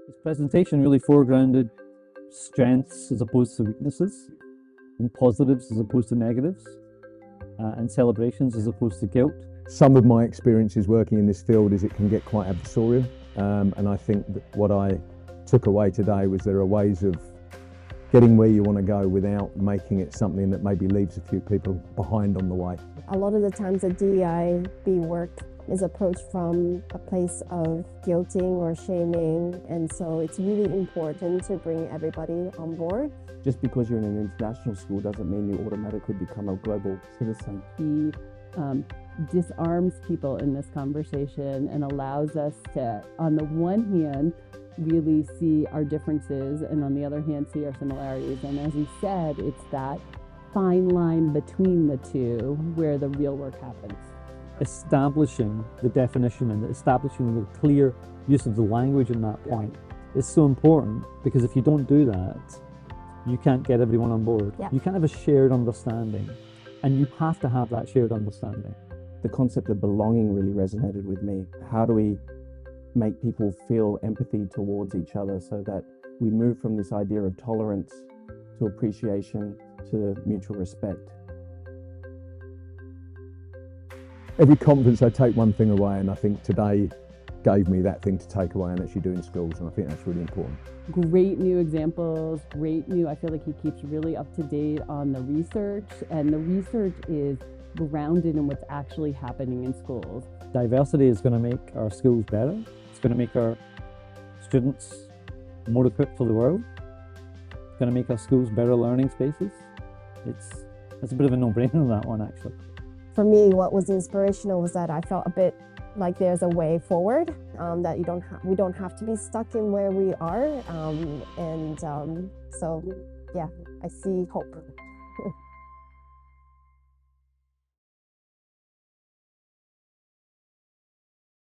His presentation really foregrounded strengths as opposed to weaknesses, and positives as opposed to negatives, and celebrations as opposed to guilt. Some of my experiences working in this field is it can get quite adversarial, and I think that what I took away today was there are ways of getting where you want to go without making it something that maybe leaves a few people behind on the way. A lot of the times the DEIB work is approached from a place of guilting or shaming, and so it's really important to bring everybody on board. Just because you're in an international school doesn't mean you automatically become a global citizen. He disarms people in this conversation and allows us to, on the one hand, really see our differences, and on the other hand, see our similarities. And as he said, it's that fine line between the two where the real work happens. Establishing the definition and establishing the clear use of the language in that point is so important, because if you don't do that, you can't get everyone on board. Yeah. You can't have a shared understanding, and you have to have that shared understanding. The concept of belonging really resonated with me. How do we make people feel empathy towards each other so that we move from this idea of tolerance to appreciation to mutual respect? Every conference I take one thing away, and I think today gave me that thing to take away and actually do in schools, and I think that's really important. Great new examples, I feel like he keeps really up to date on the research, and the research is grounded in what's actually happening in schools. Diversity is going to make our schools better. It's going to make our students more equipped for the world. It's going to make our schools better learning spaces. It's a bit of a no-brainer, that one, actually. For me, what was inspirational was that I felt a bit like there's a way forward, that we don't have to be stuck in where we are, so yeah, I see hope.